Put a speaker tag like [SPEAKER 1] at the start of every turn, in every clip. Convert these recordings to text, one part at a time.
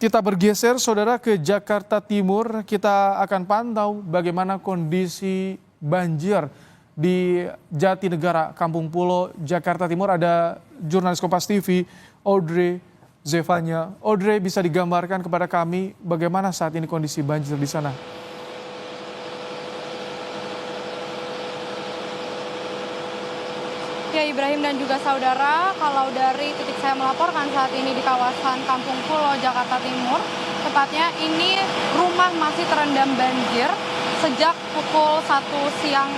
[SPEAKER 1] Kita bergeser, saudara, ke Jakarta Timur. Kita akan pantau bagaimana kondisi banjir di Jatinegara, Kampung Pulo, Jakarta Timur. Ada jurnalis Kompas TV, Audrey Zevanya. Audrey, bisa digambarkan kepada kami bagaimana saat ini kondisi banjir di sana?
[SPEAKER 2] Ya, Ibrahim dan juga saudara, kalau dari titik saya melaporkan saat ini di kawasan Kampung Pulo, Jakarta Timur, tepatnya ini rumah masih terendam banjir sejak pukul 1 siang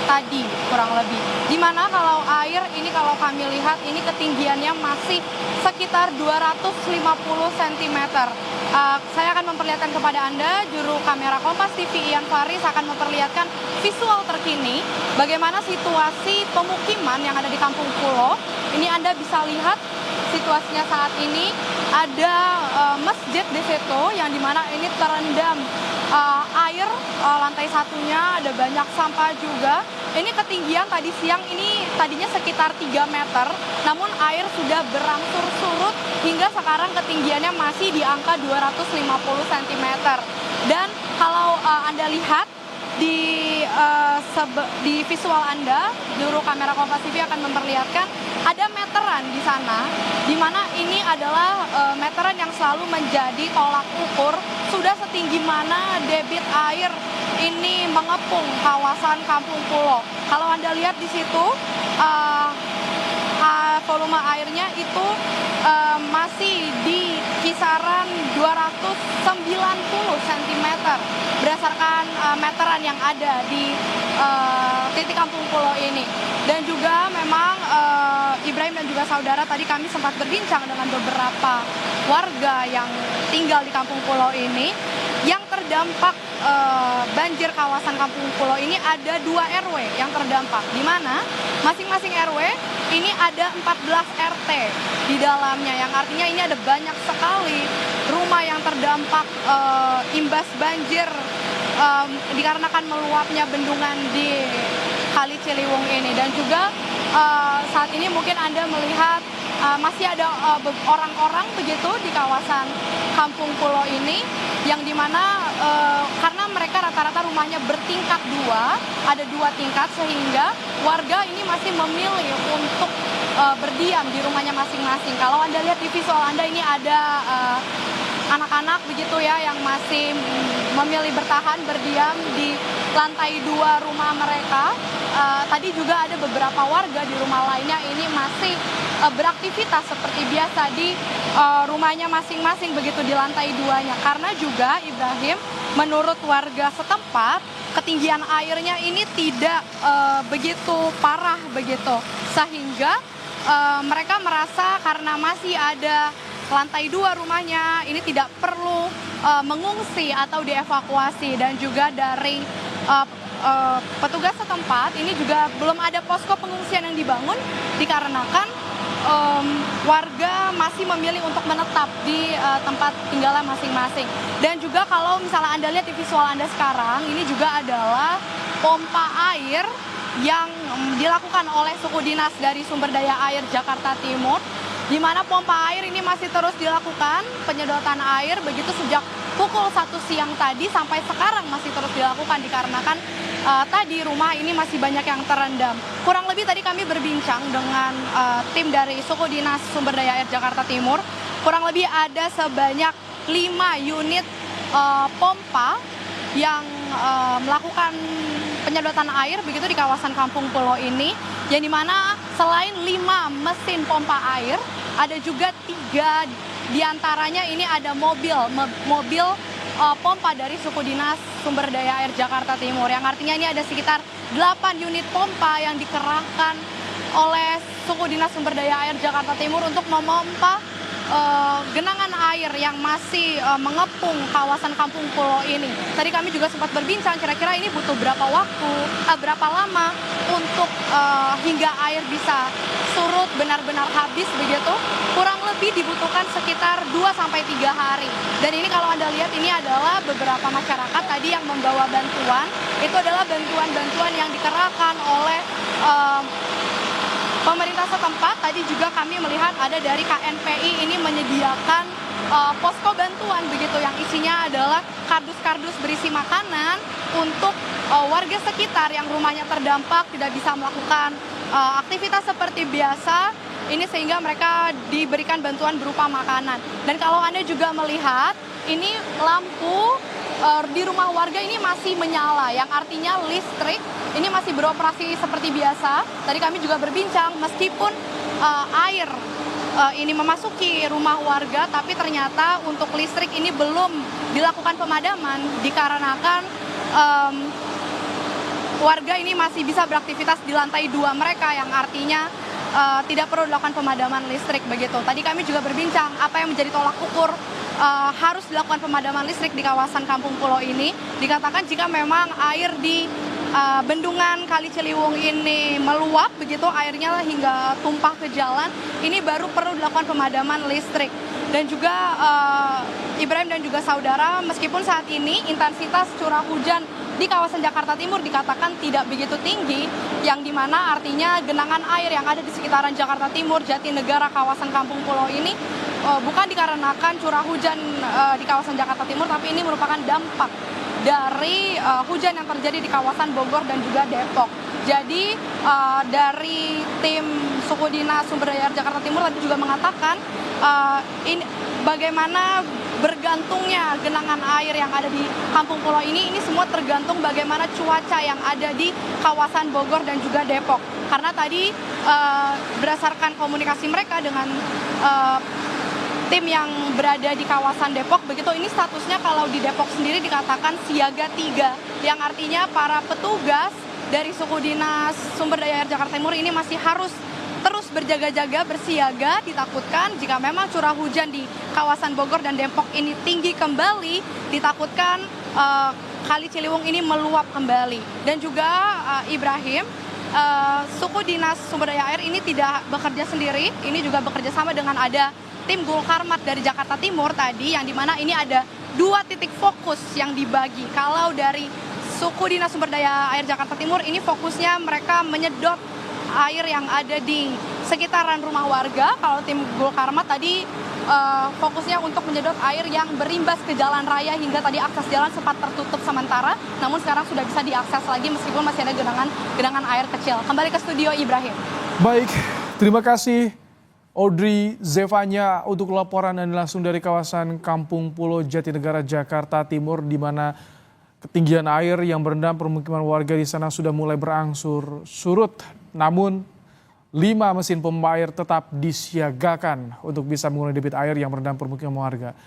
[SPEAKER 2] tadi kurang lebih. Dimana kalau air ini kalau kami lihat ini ketinggiannya masih sekitar 250 cm. Saya akan memperlihatkan kepada Anda, juru kamera Kompas TV Ian Faris akan memperlihatkan visual terkini bagaimana situasi pemukiman yang ada di Kampung Pulo. Ini Anda bisa lihat situasinya saat ini, ada masjid di situ yang dimana ini terendam air, lantai satunya ada banyak sampah juga. Ini ketinggian tadi siang ini tadinya sekitar 3 meter, namun air sudah berangsur surut hingga sekarang ketinggiannya masih di angka 250 cm. Dan kalau Anda lihat di visual Anda, juru kamera Kompas TV akan memperlihatkan ada meteran di sana, di mana ini adalah meteran yang selalu menjadi tolak ukur sudah setinggi mana debit air ini mengepung kawasan Kampung Pulo. Kalau Anda lihat di situ, volume airnya itu masih di kisaran 290 cm berdasarkan meteran yang ada di titik Kampung Pulo ini. Dan juga memang Ibrahim dan juga saudara, tadi kami sempat berbincang dengan beberapa warga yang tinggal di Kampung Pulo ini yang terdampak banjir kawasan Kampung Pulo ini. Ada 2 RW yang terdampak, di mana masing-masing RW ini ada 14 RT di dalamnya, yang artinya ini ada banyak sekali rumah yang terdampak imbas banjir dikarenakan meluapnya bendungan di Kali Ciliwung ini. Dan juga saat ini mungkin Anda melihat masih ada orang-orang begitu di kawasan Kampung Pulo ini, yang dimana karena mereka rata-rata rumahnya bertingkat 2, ada 2 tingkat, sehingga warga ini masih memilih untuk berdiam di rumahnya masing-masing. Kalau Anda lihat di visual Anda ini ada anak-anak begitu ya yang masih memilih bertahan berdiam di lantai 2 rumah mereka. Tadi juga ada beberapa warga di rumah lainnya ini masih beraktivitas seperti biasa di rumahnya masing-masing begitu di lantai 2-nya. Karena juga Ibrahim, menurut warga setempat, ketinggian airnya ini tidak begitu parah begitu, sehingga mereka merasa karena masih ada lantai 2 rumahnya ini tidak perlu mengungsi atau dievakuasi. Dan juga dari petugas setempat ini juga belum ada posko pengungsian yang dibangun dikarenakan warga masih memilih untuk menetap di tempat tinggalnya masing-masing. Dan juga kalau misalnya Anda lihat di visual Anda sekarang, ini juga adalah pompa air yang dilakukan oleh suku dinas dari Sumber Daya Air Jakarta Timur, di mana pompa air ini masih terus dilakukan penyedotan air begitu sejak pukul 1 siang tadi sampai sekarang masih terus dilakukan dikarenakan tadi rumah ini masih banyak yang terendam. Kurang lebih tadi kami berbincang dengan tim dari suku dinas Sumber Daya Air Jakarta Timur, kurang lebih ada sebanyak 5 unit pompa yang melakukan penyedotan air begitu di kawasan Kampung Pulo ini, yang dimana selain 5 mesin pompa air, ada juga 3 diantaranya ini ada mobil pompa dari suku dinas Sumber Daya Air Jakarta Timur, yang artinya ini ada sekitar 8 unit pompa yang dikerahkan oleh suku dinas Sumber Daya Air Jakarta Timur untuk memompa genangan air yang masih mengepung kawasan Kampung Pulo ini. Tadi kami juga sempat berbincang kira-kira ini butuh berapa waktu, berapa lama untuk hingga air bisa surut benar-benar habis begitu. Kurang lebih dibutuhkan sekitar 2-3 hari. Dan ini kalau Anda lihat ini adalah beberapa masyarakat tadi yang membawa bantuan. Itu adalah bantuan-bantuan yang dikerahkan oleh pemerintah setempat. Tadi juga kami melihat ada dari KNPI ini menyediakan posko bantuan begitu yang isinya adalah kardus-kardus berisi makanan untuk warga sekitar yang rumahnya terdampak tidak bisa melakukan aktivitas seperti biasa ini, sehingga mereka diberikan bantuan berupa makanan. Dan kalau Anda juga melihat ini lampu di rumah warga ini masih menyala, yang artinya listrik ini masih beroperasi seperti biasa. Tadi kami juga berbincang, meskipun air ini memasuki rumah warga, tapi ternyata untuk listrik ini belum dilakukan pemadaman dikarenakan warga ini masih bisa beraktivitas di lantai 2 mereka, yang artinya tidak perlu dilakukan pemadaman listrik begitu. Tadi kami juga berbincang apa yang menjadi tolak ukur harus dilakukan pemadaman listrik di kawasan Kampung Pulo ini. Dikatakan jika memang air di bendungan Kali Ciliwung ini meluap begitu, airnya hingga tumpah ke jalan, ini baru perlu dilakukan pemadaman listrik. Dan juga Ibrahim dan juga saudara, meskipun saat ini intensitas curah hujan di kawasan Jakarta Timur dikatakan tidak begitu tinggi, yang dimana artinya genangan air yang ada di sekitaran Jakarta Timur, Jatinegara, kawasan Kampung Pulo ini bukan dikarenakan curah hujan di kawasan Jakarta Timur, tapi ini merupakan dampak dari hujan yang terjadi di kawasan Bogor dan juga Depok. Jadi dari tim Suku Dinas Sumber Daya Air Jakarta Timur tadi juga mengatakan ini bagaimana bergantungnya genangan air yang ada di Kampung Pulo ini semua tergantung bagaimana cuaca yang ada di kawasan Bogor dan juga Depok. Karena tadi berdasarkan komunikasi mereka dengan tim yang berada di kawasan Depok, begitu ini statusnya kalau di Depok sendiri dikatakan siaga 3, yang artinya para petugas dari Suku Dinas Sumber Daya Air Jakarta Timur ini masih harus terus berjaga-jaga, bersiaga, ditakutkan jika memang curah hujan di kawasan Bogor dan Depok ini tinggi kembali, ditakutkan Kali Ciliwung ini meluap kembali. Dan juga Ibrahim, Suku Dinas Sumber Daya Air ini tidak bekerja sendiri, ini juga bekerja sama dengan ada tim Gulkarmat dari Jakarta Timur tadi, yang dimana ini ada 2 titik fokus yang dibagi. Kalau dari Suku Dinas Sumber Daya Air Jakarta Timur ini fokusnya mereka menyedot air yang ada di sekitaran rumah warga. Kalau tim Gulkarmat tadi fokusnya untuk menyedot air yang berimbas ke jalan raya, hingga tadi akses jalan sempat tertutup sementara, namun sekarang sudah bisa diakses lagi meskipun masih ada genangan air kecil. Kembali ke studio Ibrahim.
[SPEAKER 1] Baik, terima kasih Audrey Zevanya untuk laporan Anda langsung dari kawasan Kampung Pulo Jatinegara, Jakarta Timur, di mana ketinggian air yang berendam permukiman warga di sana sudah mulai berangsur surut. Namun 5 mesin pompa air tetap disiagakan untuk bisa mengurangi debit air yang merendam permukiman warga.